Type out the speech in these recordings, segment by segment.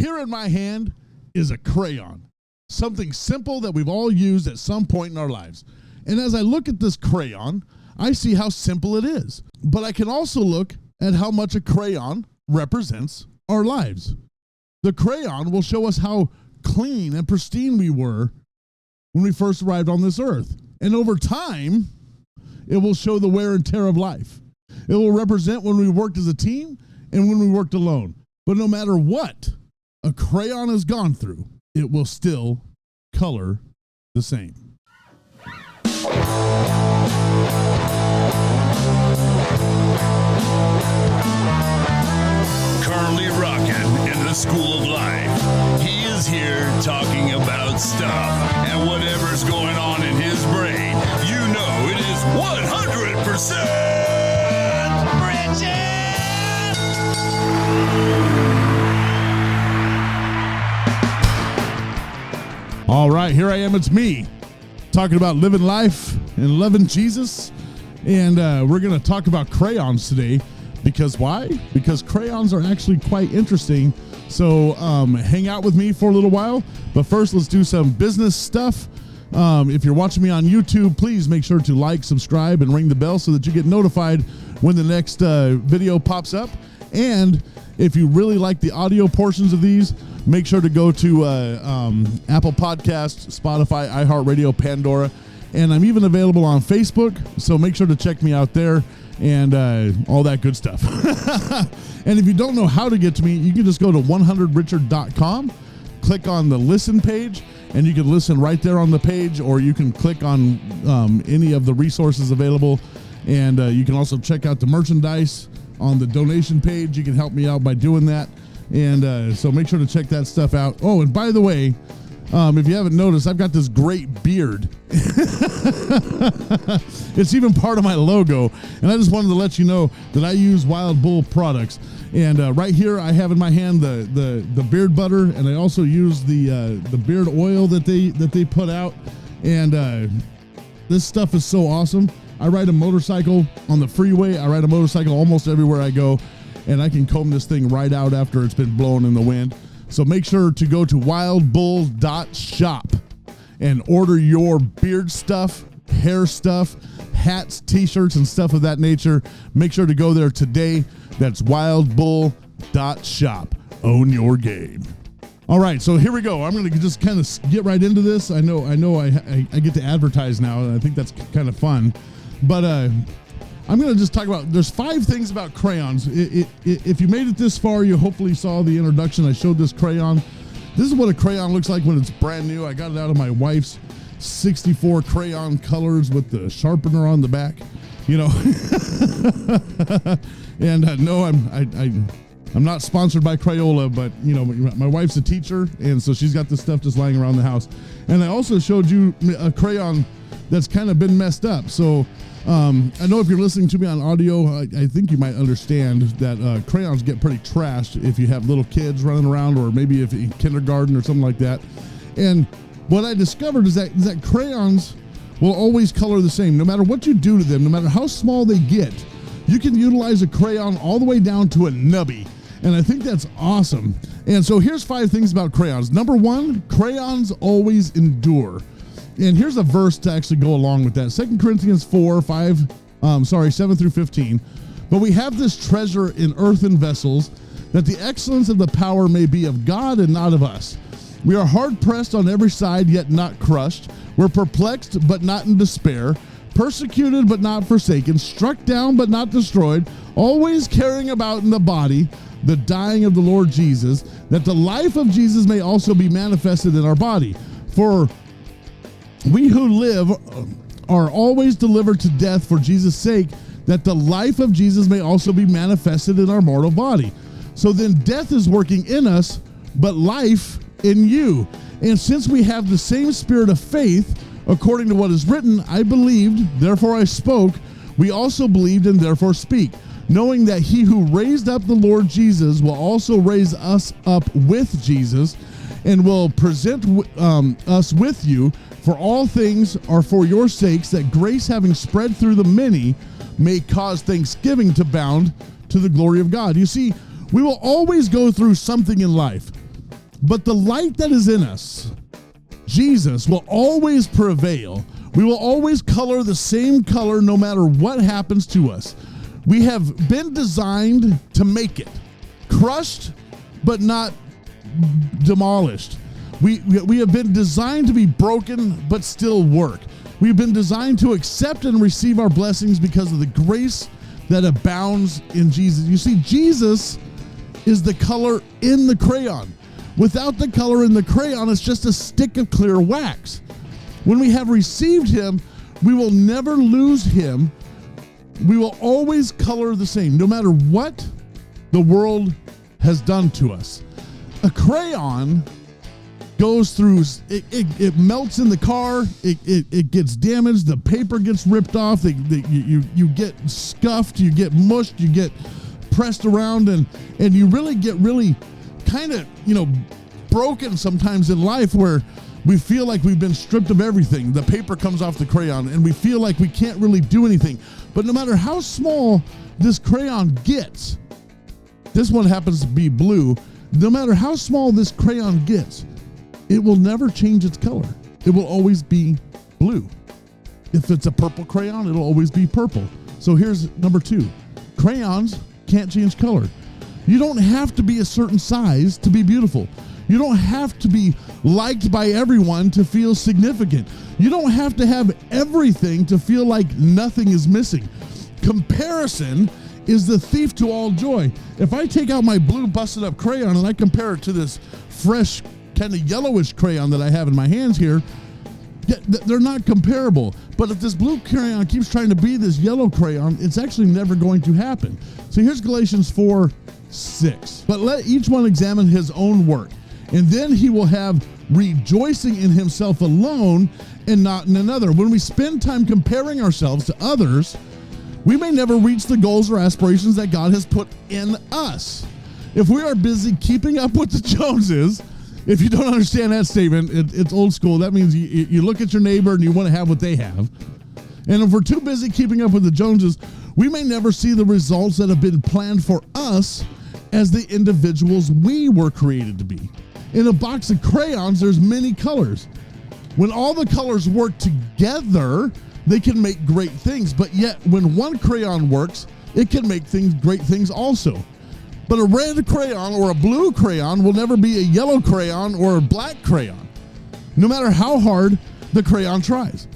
here in my hand is a crayon, something simple that we've all used at some point in our lives. And as I look at this crayon, I see how simple it is. But I can also look at how much a crayon represents our lives. The crayon will show us how clean and pristine we were when we first arrived on this earth. And over time, it will show the wear and tear of life. It will represent when we worked as a team and when we worked alone. But no matter what a crayon has gone through, it will still color the same. Currently rocking in the school of life. He is here talking about stuff, and whatever's going on in his brain, you know it is 100% Bridget! All right, here I am. It's me talking about living life and loving Jesus. And we're going to talk about crayons today. Because why? Because crayons are actually quite interesting. So hang out with me for a little while. But first, let's do some business stuff. If you're watching me on YouTube, please make sure to like, subscribe, and ring the bell so that you get notified when the next video pops up. And if you really like the audio portions of these, make sure to go to Apple Podcasts, Spotify, iHeartRadio, Pandora. And I'm even available on Facebook, so make sure to check me out there and all that good stuff. And if you don't know how to get to me, you can just go to 100richard.com, click on the listen page, and you can listen right there on the page, or you can click on any of the resources available. And you can also check out the merchandise on the donation page. You can help me out by doing that. And so make sure to check that stuff out. Oh, and by the way, if you haven't noticed, I've got this great beard. It's even part of my logo. And I just wanted to let you know that I use Wild Bull products. And right here, I have in my hand the beard butter, and I also use the beard oil that they put out. And this stuff is so awesome. I ride a motorcycle on the freeway. I ride a motorcycle almost everywhere I go, and I can comb this thing right out after it's been blown in the wind. So make sure to go to wildbull.shop and order your beard stuff, hair stuff, hats, t-shirts, and stuff of that nature. Make sure to go there today. That's wildbull.shop. Own your game. All right, so here we go. I'm going to just kind of get right into this. I know I get to advertise now, and I think that's kind of fun. But I'm going to just talk about, there's 5 things about crayons. If you made it this far, you hopefully saw the introduction. I showed this crayon. This is what a crayon looks like when it's brand new. I got it out of my wife's 64 crayon colors with the sharpener on the back, you know. And no, I'm not sponsored by Crayola, but you know, my wife's a teacher, and so she's got this stuff just lying around the house. And I also showed you a crayon that's kind of been messed up. So I know if you're listening to me on audio, I think you might understand that crayons get pretty trashed if you have little kids running around, or maybe if in kindergarten or something like that. And what I discovered is that crayons will always color the same. No matter what you do to them, no matter how small they get, you can utilize a crayon all the way down to a nubby. And I think that's awesome. And so here's 5 things about crayons. Number 1, crayons always endure. And here's a verse to actually go along with that. 2 Corinthians 7 through 15. But we have this treasure in earthen vessels, that the excellence of the power may be of God and not of us. We are hard pressed on every side, yet not crushed. We're perplexed, but not in despair. Persecuted, but not forsaken. Struck down, but not destroyed. Always carrying about in the body the dying of the Lord Jesus, that the life of Jesus may also be manifested in our body. For we who live are always delivered to death for Jesus' sake, that the life of Jesus may also be manifested in our mortal body. So then death is working in us, but life in you. And since we have the same spirit of faith, according to what is written, I believed, therefore I spoke. We also believed and therefore speak, knowing that he who raised up the Lord Jesus will also raise us up with Jesus and will present us with you. For all things are for your sakes, that grace having spread through the many may cause thanksgiving to abound to the glory of God. You see, we will always go through something in life. But the light that is in us, Jesus, will always prevail. We will always color the same color no matter what happens to us. We have been designed to make it. Crushed, but not demolished. We have been designed to be broken, but still work. We've been designed to accept and receive our blessings because of the grace that abounds in Jesus. You see, Jesus is the color in the crayon. Without the color in the crayon, it's just a stick of clear wax. When we have received him, we will never lose him. We will always color the same, no matter what the world has done to us. A crayon goes through, it melts in the car, it gets damaged, the paper gets ripped off, you get scuffed, you get mushed, you get pressed around, and you really get kind of, broken sometimes in life, where we feel like we've been stripped of everything. The paper comes off the crayon and we feel like we can't really do anything. But no matter how small this crayon gets, this one happens to be blue, no matter how small this crayon gets, it will never change its color. It will always be blue. If it's a purple crayon, it'll always be purple. So here's number 2. Crayons can't change color. You don't have to be a certain size to be beautiful. You don't have to be liked by everyone to feel significant. You don't have to have everything to feel like nothing is missing. Comparison is the thief to all joy. If I take out my blue busted up crayon and I compare it to this fresh kind of yellowish crayon that I have in my hands here, they're not comparable. But if this blue crayon keeps trying to be this yellow crayon, it's actually never going to happen. So here's Galatians 4:6. But let each one examine his own work, and then he will have rejoicing in himself alone and not in another. When we spend time comparing ourselves to others, we may never reach the goals or aspirations that God has put in us. If we are busy keeping up with the Joneses, if you don't understand that statement, it's old school. That means you look at your neighbor and you want to have what they have. And if we're too busy keeping up with the Joneses, we may never see the results that have been planned for us as the individuals we were created to be. In a box of crayons, there's many colors. When all the colors work together, they can make great things. But yet, when one crayon works, it can make great things also. But a red crayon or a blue crayon will never be a yellow crayon or a black crayon, no matter how hard the crayon tries.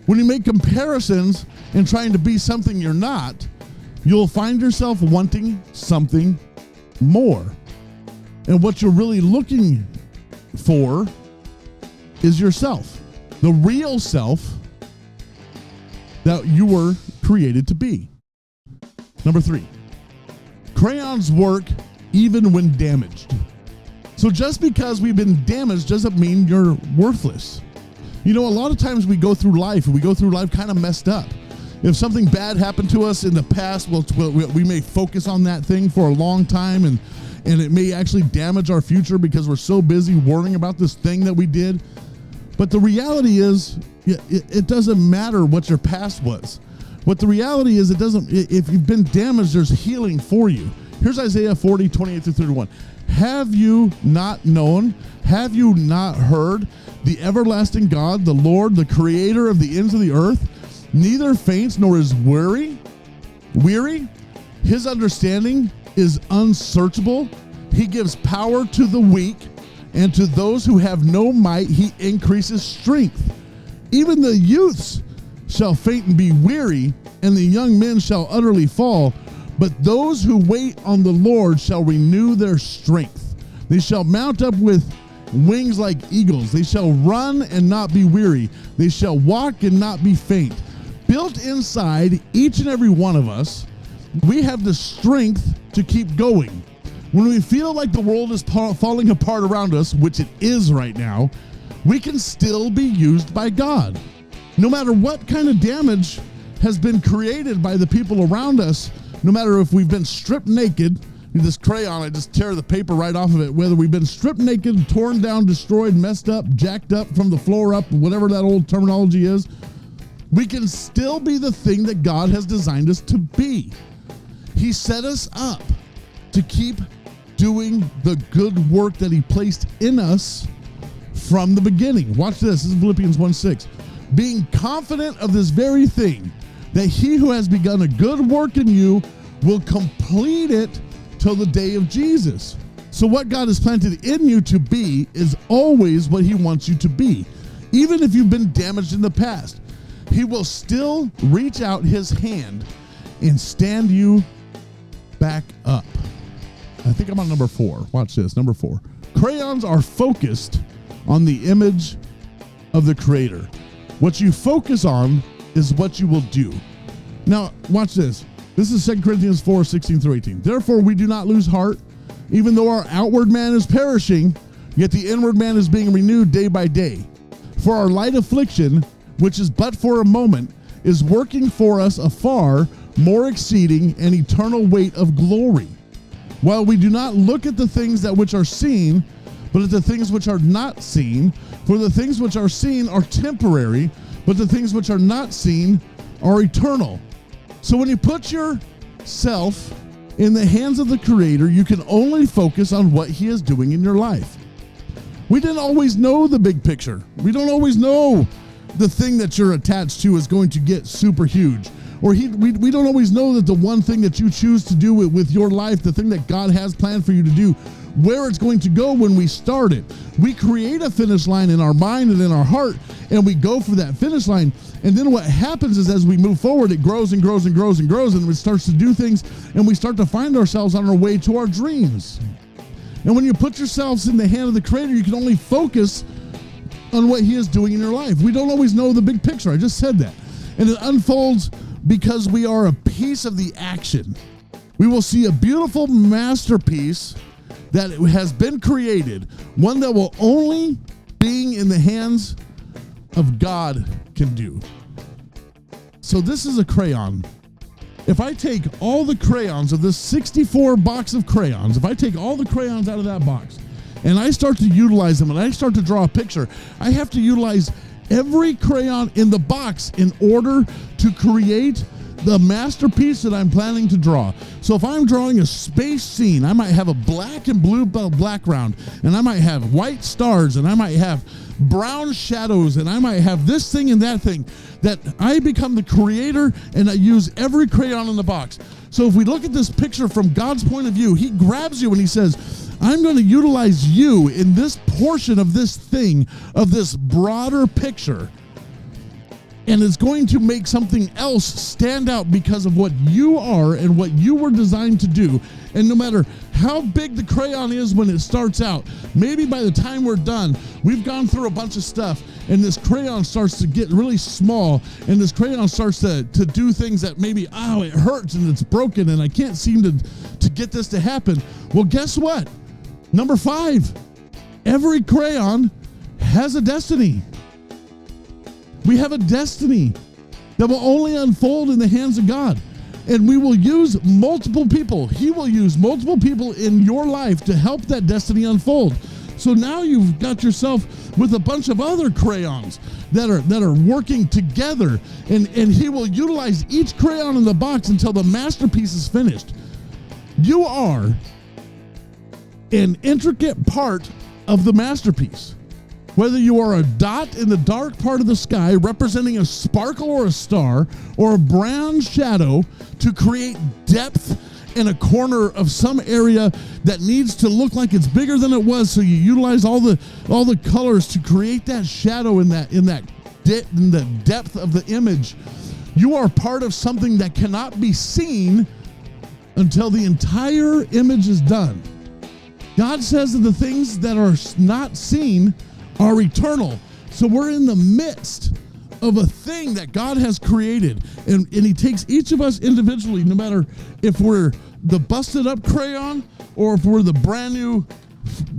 When you make comparisons and trying to be something you're not, you'll find yourself wanting something more. And what you're really looking for is yourself, the real self that you were created to be. Number 3, crayons work even when damaged. So just because we've been damaged doesn't mean you're worthless. A lot of times we go through life kind of messed up. If something bad happened to us in the past, we may focus on that thing for a long time, and it may actually damage our future because we're so busy worrying about this thing that we did. But the reality is, it doesn't matter what your past was. What the reality is, if you've been damaged, there's healing for you. Here's Isaiah 40:28-31. Have you not known? Have you not heard? The everlasting God, the Lord, the creator of the ends of the earth, neither faints nor is weary. His understanding is unsearchable. He gives power to the weak, and to those who have no might, he increases strength. Even the youths shall faint and be weary, and the young men shall utterly fall. But those who wait on the Lord shall renew their strength. They shall mount up with wings like eagles. They shall run and not be weary. They shall walk and not be faint. Built inside each and every one of us, we have the strength to keep going. When we feel like the world is falling apart around us, which it is right now, we can still be used by God. No matter what kind of damage has been created by the people around us, no matter if we've been stripped naked, this crayon, I just tear the paper right off of it, whether we've been stripped naked, torn down, destroyed, messed up, jacked up from the floor up, whatever that old terminology is, we can still be the thing that God has designed us to be. He set us up to keep doing the good work that he placed in us from the beginning. Watch this. This is Philippians 1:6. Being confident of this very thing, that he who has begun a good work in you will complete it till the day of Jesus. So what God has planted in you to be is always what he wants you to be. Even if you've been damaged in the past, he will still reach out his hand and stand you back up. I think I'm on number 4. Watch this. Number 4. Crayons are focused on the image of the Creator. What you focus on is what you will do. Now, watch this. This is 2 Corinthians 4:16-18. Therefore, we do not lose heart, even though our outward man is perishing, yet the inward man is being renewed day by day. For our light affliction, which is but for a moment, is working for us a far more exceeding and eternal weight of glory. While we do not look at the things that which are seen, but at the things which are not seen. For the things which are seen are temporary, but the things which are not seen are eternal. So when you put yourself in the hands of the Creator, you can only focus on what he is doing in your life. We didn't always know the big picture. We don't always know the thing that you're attached to is going to get super huge. Or we don't always know that the one thing that you choose to do with your life, the thing that God has planned for you to do, where it's going to go when we start it. We create a finish line in our mind and in our heart, and we go for that finish line. And then what happens is as we move forward, it grows and grows and grows and grows, and it starts to do things, and we start to find ourselves on our way to our dreams. And when you put yourselves in the hand of the Creator, you can only focus on what he is doing in your life. We don't always know the big picture. I just said that. And it unfolds because we are a piece of the action. We will see a beautiful masterpiece that has been created, one that will only being in the hands of God can do. So this is a crayon. If I take all the crayons of this 64 box of crayons, if I take all the crayons out of that box and I start to utilize them and I start to draw a picture, I have to utilize every crayon in the box in order to create the masterpiece that I'm planning to draw. So if I'm drawing a space scene, I might have a black and blue background, and I might have white stars, and I might have brown shadows, and I might have this thing and that thing, that I become the creator and I use every crayon in the box. So if we look at this picture from God's point of view, he grabs you and he says, I'm going to utilize you in this portion of this thing, of this broader picture. And it's going to make something else stand out because of what you are and what you were designed to do. And no matter how big the crayon is when it starts out, maybe by the time we're done, we've gone through a bunch of stuff and this crayon starts to get really small and this crayon starts to do things that maybe, it hurts and it's broken and I can't seem to get this to happen. Well, guess what? Number 5, every crayon has a destiny. We have a destiny that will only unfold in the hands of God. And we will use multiple people. He will use multiple people in your life to help that destiny unfold. So now you've got yourself with a bunch of other crayons that are working together. And he will utilize each crayon in the box until the masterpiece is finished. You are an intricate part of the masterpiece. Whether you are a dot in the dark part of the sky representing a sparkle or a star, or a brown shadow to create depth in a corner of some area that needs to look like it's bigger than it was, so you utilize all the colors to create that shadow in the depth of the image. You are part of something that cannot be seen until the entire image is done. God says that the things that are not seen are eternal. So we're in the midst of a thing that God has created, and he takes each of us individually, no matter if we're the busted up crayon or if we're the brand new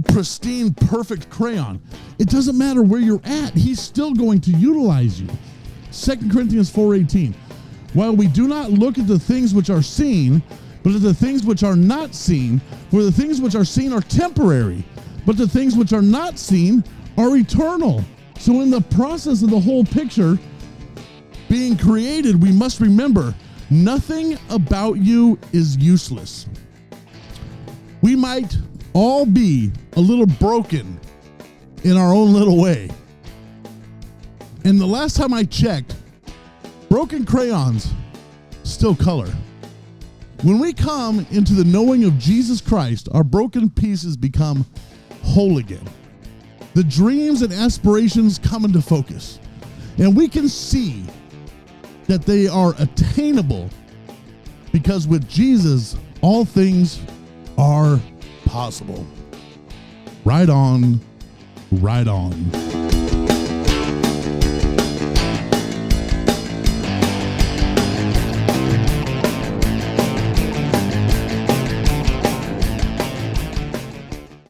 pristine perfect crayon. It doesn't matter where you're at, he's still going to utilize you. 2 Corinthians 4:18. While we do not look at the things which are seen, but at the things which are not seen, for the things which are seen are temporary, but the things which are not seen are eternal. So in the process of the whole picture being created, we must remember nothing about you is useless. We might all be a little broken in our own little way. And the last time I checked, broken crayons still color. When we come into the knowing of Jesus Christ, our broken pieces become whole again. The dreams and aspirations come into focus, and we can see that they are attainable because with Jesus, all things are possible. Right on, right on.